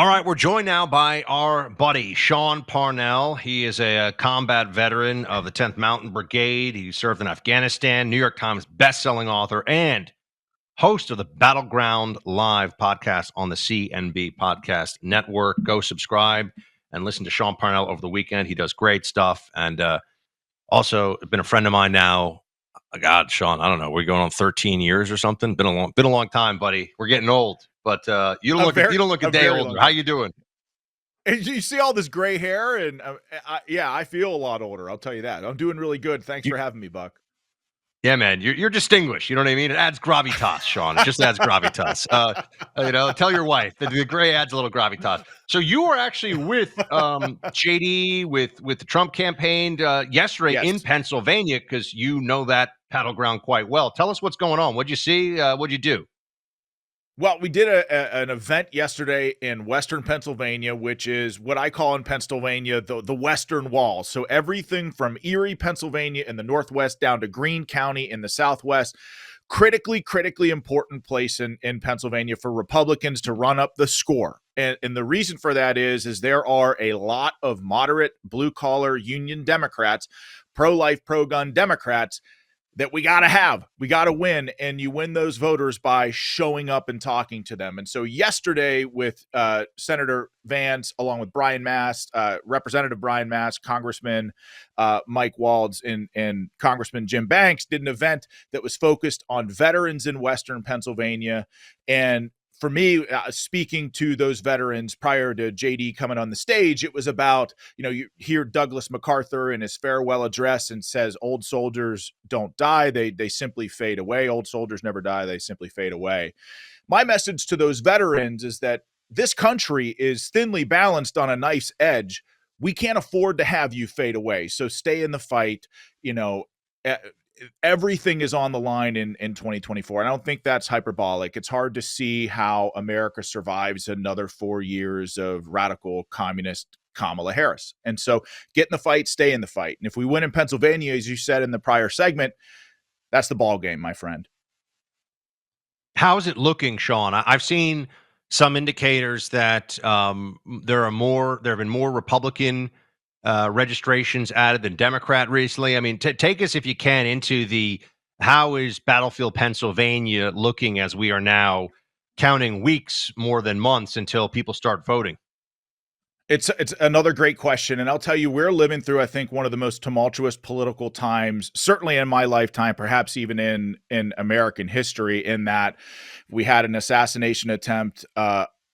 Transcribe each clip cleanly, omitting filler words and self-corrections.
All right, we're joined now by our buddy, Sean Parnell. He is a combat veteran of the 10th Mountain Brigade. He served in Afghanistan, New York Times bestselling author, and host of the Battleground Live podcast on the CNB Podcast Network. Go subscribe and listen to Sean Parnell over the weekend. He does great stuff. And also been a friend of mine now. God, Sean, I don't know. We're going on 13 years or something. Been a long time, buddy. We're getting old, but you don't look a day older. How you doing? And you see all this gray hair, and I feel a lot older. I'll tell you that. I'm doing really good. Thanks for having me, Buck. Yeah, man, you're distinguished. You know what I mean? It adds gravitas, Sean. It just adds gravitas. Tell your wife the gray adds a little gravitas. So you were actually with JD with the Trump campaign yesterday in Pennsylvania because you know that battleground quite well. Tell us what's going on. What'd you see? What'd you do? Well, we did an event yesterday in Western Pennsylvania, which is what I call in Pennsylvania the Western Wall. So everything from Erie, Pennsylvania in the Northwest down to Greene County in the Southwest. Critically important place in Pennsylvania for Republicans to run up the score. And the reason for that is there are a lot of moderate blue-collar union Democrats, pro-life, pro-gun Democrats that we got to win, and you win those voters by showing up and talking to them. And so yesterday with Senator Vance, along with Brian Mast, Representative Brian Mast, Congressman Mike Waltz, and Congressman Jim Banks did an event that was focused on veterans in Western Pennsylvania. And for me, speaking to those veterans prior to JD coming on the stage, it was about, you hear Douglas MacArthur in his farewell address and says, old soldiers don't die. They simply fade away. Old soldiers never die. They simply fade away. My message to those veterans is that this country is thinly balanced on a knife's edge. We can't afford to have you fade away. So stay in the fight. Everything is on the line in 2024. I don't think that's hyperbolic. It's hard to see how America survives another 4 years of radical communist Kamala Harris. And so get in the fight, stay in the fight. And if we win in Pennsylvania, as you said in the prior segment, that's the ball game, my friend. How's it looking, Sean? I've seen some indicators that there have been more Republican registrations added than Democrat recently. I mean, take us, if you can, into how is Battlefield Pennsylvania looking as we are now counting weeks more than months until people start voting? It's another great question. And I'll tell you, we're living through, I think, one of the most tumultuous political times, certainly in my lifetime, perhaps even in American history, in that we had an assassination attempt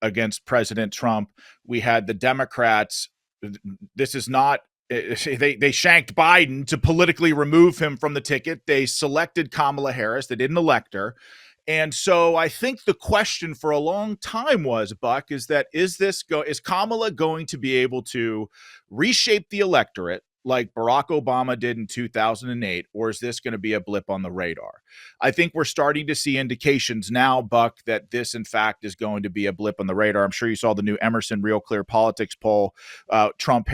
against President Trump. We had the Democrats. This is not, they shanked Biden to politically remove him from the ticket. They selected Kamala Harris. They didn't elect her. And so I think the question for a long time was, Buck, is Kamala going to be able to reshape the electorate like Barack Obama did in 2008, or is this going to be a blip on the radar? I think we're starting to see indications now, Buck, that this, in fact, is going to be a blip on the radar. I'm sure you saw the new Emerson Real Clear Politics poll, Trump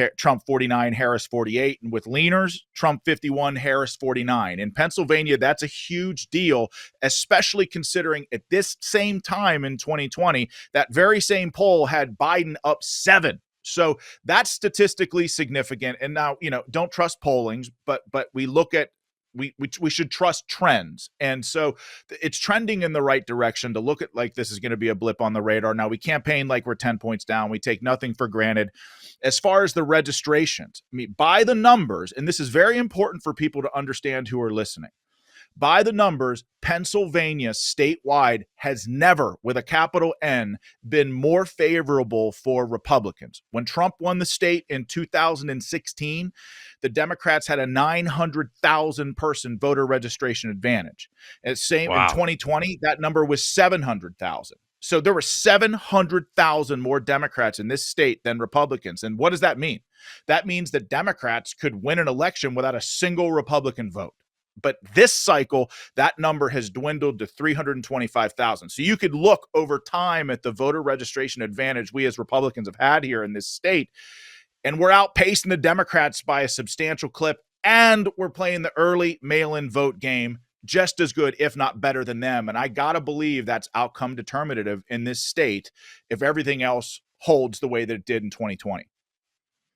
49, Harris 48, and with leaners, Trump 51, Harris 49. In Pennsylvania, that's a huge deal, especially considering at this same time in 2020, that very same poll had Biden up 7. So that's statistically significant. And now, don't trust pollings, but we look at, we should trust trends. And so it's trending in the right direction to look at like this is going to be a blip on the radar. Now, we campaign like we're 10 points down. We take nothing for granted. As far as the registrations, I mean, by the numbers, and this is very important for people to understand who are listening. By the numbers, Pennsylvania statewide has never, with a capital N, been more favorable for Republicans. When Trump won the state in 2016, the Democrats had a 900,000 person voter registration advantage. In 2020, that number was 700,000. So there were 700,000 more Democrats in this state than Republicans. And what does that mean? That means that Democrats could win an election without a single Republican vote. But this cycle, that number has dwindled to 325,000. So you could look over time at the voter registration advantage we as Republicans have had here in this state, and we're outpacing the Democrats by a substantial clip, and we're playing the early mail-in vote game just as good, if not better than them. And I got to believe that's outcome determinative in this state if everything else holds the way that it did in 2020.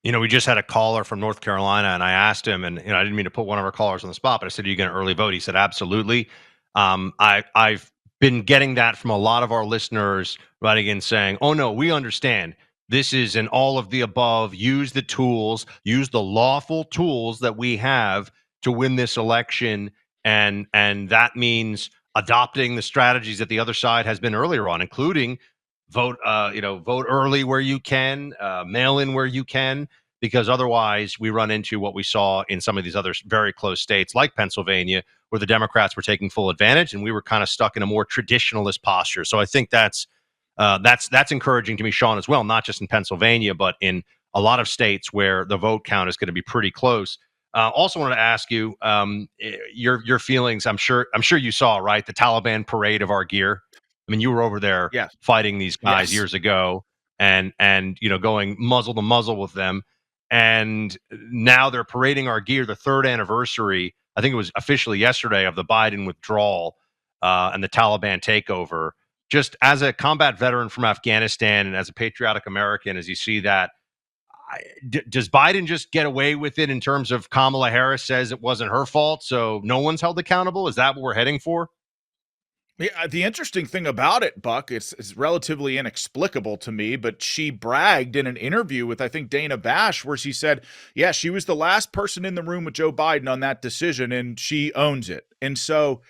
We just had a caller from North Carolina, and I asked him, and I didn't mean to put one of our callers on the spot, but I said, "Are you going to early vote?" He said, "Absolutely." I've been getting that from a lot of our listeners writing in saying, "Oh no, we understand. This is an all of the above. Use the tools, use the lawful tools that we have to win this election, and that means adopting the strategies that the other side has been earlier on, including vote early where you can, mail in where you can, because otherwise we run into what we saw in some of these other very close states like Pennsylvania, where the Democrats were taking full advantage and we were kind of stuck in a more traditionalist posture." So I think that's encouraging to me, Sean, as well, not just in Pennsylvania, but in a lot of states where the vote count is going to be pretty close. Also wanted to ask you your feelings. I'm sure you saw, right, the Taliban parade of our gear. I mean, you were over there Yes. fighting these guys Yes. years ago, and going muzzle to muzzle with them, and now they're parading our gear. The third anniversary, I think it was officially yesterday, of the Biden withdrawal and the Taliban takeover. Just as a combat veteran from Afghanistan and as a patriotic American, as you see that, does Biden just get away with it in terms of Kamala Harris says it wasn't her fault, so no one's held accountable? Is that what we're heading for? Yeah, the interesting thing about it, Buck, is relatively inexplicable to me, but she bragged in an interview with, I think, Dana Bash, where she said, yeah, she was the last person in the room with Joe Biden on that decision, and she owns it. And so,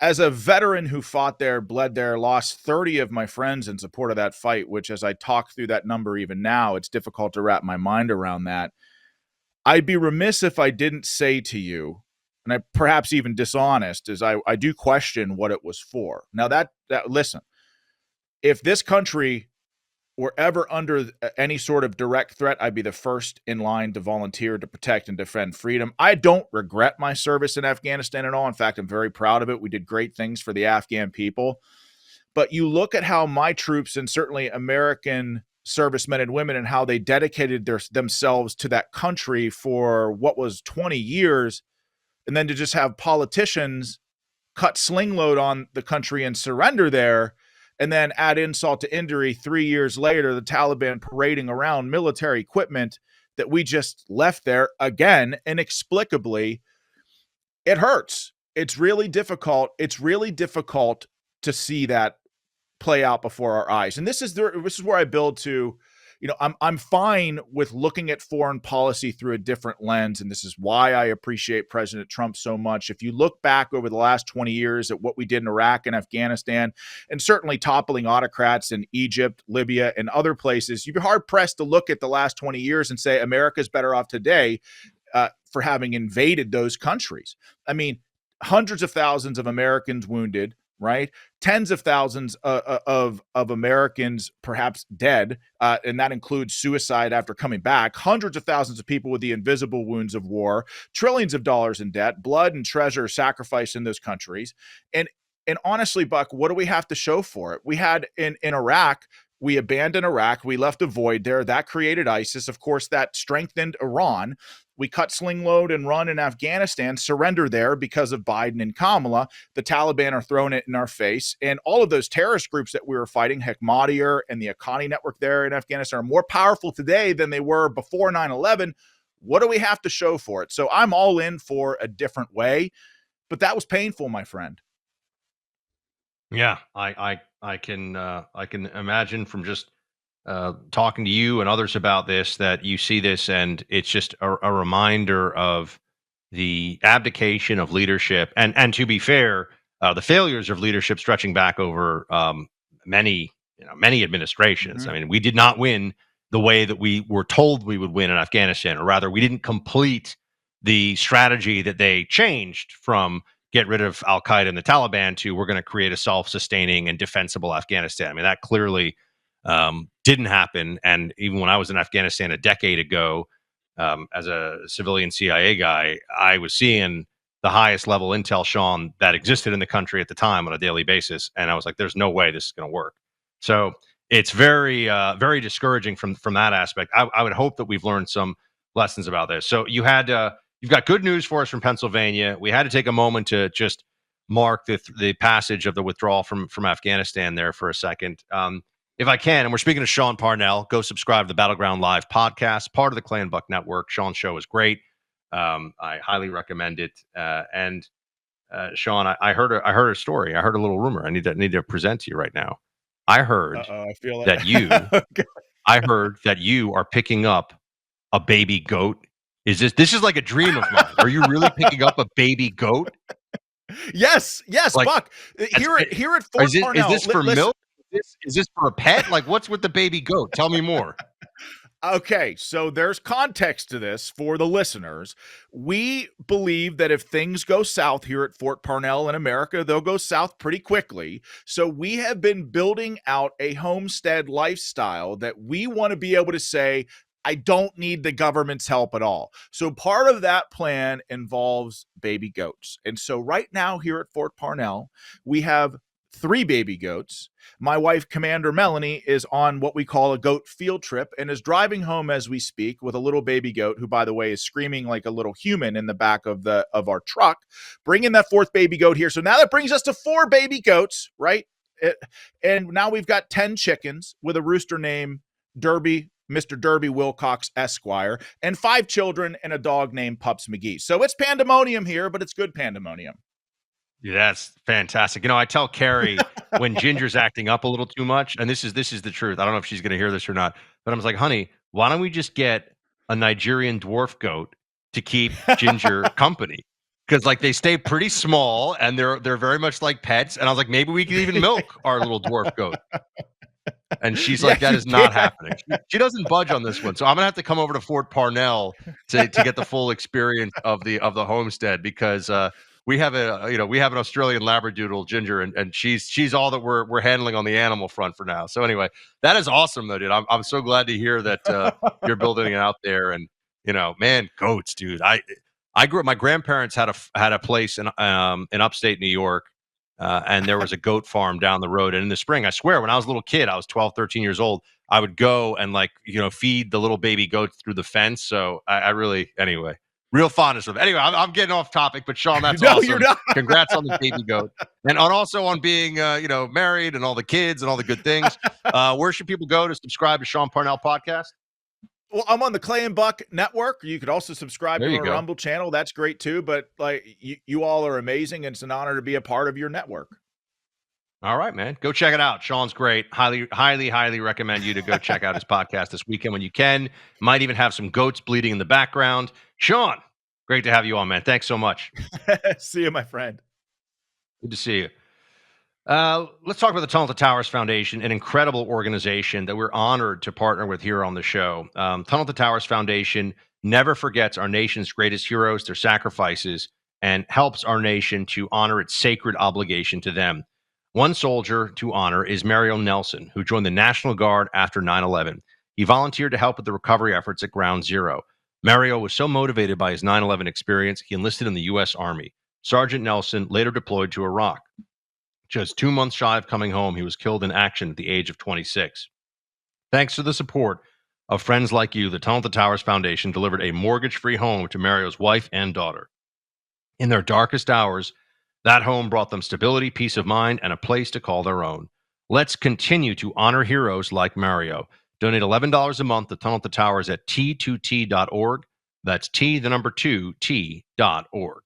as a veteran who fought there, bled there, lost 30 of my friends in support of that fight, which, as I talk through that number even now, it's difficult to wrap my mind around that. I'd be remiss if I didn't say to you, and I perhaps even dishonest, is I do question what it was for. Now that listen, if this country were ever under any sort of direct threat, I'd be the first in line to volunteer to protect and defend freedom. I don't regret my service in Afghanistan at all. In fact, I'm very proud of it. We did great things for the Afghan people. But you look at how my troops, and certainly American servicemen and women, and how they dedicated themselves to that country for what was 20 years, and then to just have politicians cut sling load on the country and surrender there, and then add insult to injury 3 years later, the Taliban parading around military equipment that we just left there again inexplicably. It hurts. It's really difficult. It's really difficult to see that play out before our eyes. And this is where I build to, I'm fine with looking at foreign policy through a different lens. And this is why I appreciate President Trump so much. If you look back over the last 20 years at what we did in Iraq and Afghanistan, and certainly toppling autocrats in Egypt, Libya, and other places, you'd be hard pressed to look at the last 20 years and say America's better off today for having invaded those countries. I mean, hundreds of thousands of Americans wounded, right? Tens of thousands of Americans perhaps dead, and that includes suicide after coming back. Hundreds of thousands of people with the invisible wounds of war, trillions of dollars in debt, blood and treasure sacrificed in those countries. And honestly, Buck, what do we have to show for it? We had in Iraq, we abandoned Iraq. We left a void there. That created ISIS. Of course, that strengthened Iran. We cut sling load and run in Afghanistan, surrender there because of Biden and Kamala. The Taliban are throwing it in our face. And all of those terrorist groups that we were fighting, Hekmatyar and the Haqqani network there in Afghanistan, are more powerful today than they were before 9/11. What do we have to show for it? So I'm all in for a different way. But that was painful, my friend. Yeah, I can imagine from just talking to you and others about this that you see this, and it's just a reminder of the abdication of leadership, and to be fair, the failures of leadership stretching back over many administrations. Mm-hmm. I mean, we did not win the way that we were told we would win in Afghanistan, or rather, we didn't complete the strategy that they changed from get rid of Al Qaeda and the Taliban to we're going to create a self-sustaining and defensible Afghanistan. I mean, that clearly didn't happen. And even when I was in Afghanistan a decade ago, as a civilian CIA guy, I was seeing the highest level intel, Sean, that existed in the country at the time on a daily basis, and I was like, "There's no way this is going to work." So it's very discouraging from that aspect. I would hope that we've learned some lessons about this. So you've got good news for us from Pennsylvania. We had to take a moment to just mark the passage of the withdrawal from Afghanistan there for a second. if I can, and we're speaking to Sean Parnell, go subscribe to the Battleground Live podcast, part of the Clay and Buck Network. Sean's show is great. I highly recommend it. Sean, I heard a story. I heard a little rumor. I need to present to you right now. I heard I feel it. that you, Okay. I heard that you are picking up a baby goat. This is like a dream of mine. Are you really picking up a baby goat? Yes, Like, Buck. Here at Fort Parnell. Is this for listen. milk? Is this for a pet? Like, what's with the baby goat? Tell me more. Okay, so there's context to this for the listeners. We believe that if things go south here at Fort Parnell in America, they'll go south pretty quickly. So we have been building out a homestead lifestyle that we want to be able to say, I don't need the government's help at all. So part of that plan involves baby goats. And so right now here at Fort Parnell, we have 3 baby goats. My wife, Commander Melanie, is on what we call a goat field trip and is driving home as we speak with a little baby goat who, by the way, is screaming like a little human in the back of our truck, bringing that 4th baby goat here. So now that brings us to 4 baby goats, right? And now we've got 10 chickens with a rooster named Derby, Mr. Derby Wilcox Esquire, and 5 children and a dog named Pups McGee. So it's pandemonium here, but it's good pandemonium. Yeah, that's fantastic. I tell Carrie when Ginger's acting up a little too much, and this is the truth. I don't know if she's going to hear this or not, but I'm like, honey, why don't we just get a Nigerian dwarf goat to keep Ginger company? Because like they stay pretty small and they're very much like pets. And I was like, maybe we could even milk our little dwarf goat. And she's like, that is not happening. She doesn't budge on this one. So I'm gonna have to come over to Fort Parnell to get the full experience of the homestead, because we have an Australian Labradoodle, Ginger, and she's all that we're handling on the animal front for now. So anyway, that is awesome though, dude. I'm so glad to hear that you're building it out there. And man, goats, dude. I grew up. My grandparents had a place in upstate New York. And there was a goat farm down the road. And in the spring, I swear, when I was a little kid, I was 12, 13 years old, I would go and feed the little baby goats through the fence. So I really, anyway, real fondness of it. Anyway, I'm getting off topic, but Sean, that's No, awesome. you're not. Congrats on the baby goat. And also on being, married and all the kids and all the good things. Where should people go to subscribe to Sean Parnell podcast? Well, I'm on the Clay and Buck Network. You could also subscribe to our Rumble channel. That's great too. But you all are amazing, and it's an honor to be a part of your network. All right, man. Go check it out. Sean's great. Highly, highly, highly recommend you to go check out his podcast this weekend when you can. Might even have some goats bleeding in the background. Sean, great to have you on, man. Thanks so much. See you, my friend. Good to see you. Let's talk about the Tunnel to Towers Foundation, an incredible organization that we're honored to partner with here on the show. Tunnel to Towers Foundation never forgets our nation's greatest heroes, their sacrifices, and helps our nation to honor its sacred obligation to them. One soldier to honor is Mario Nelson, who joined the National Guard after 9/11. He volunteered to help with the recovery efforts at Ground Zero. Mario was so motivated by his 9/11 experience, he enlisted in the U.S. Army. Sergeant Nelson later deployed to Iraq. Just 2 months shy of coming home, he was killed in action at the age of 26. Thanks to the support of friends like you, the Tunnel to Towers Foundation delivered a mortgage-free home to Mario's wife and daughter. In their darkest hours, that home brought them stability, peace of mind, and a place to call their own. Let's continue to honor heroes like Mario. Donate $11 a month to Tunnel to Towers at T2T.org. That's T, the number 2, T.org.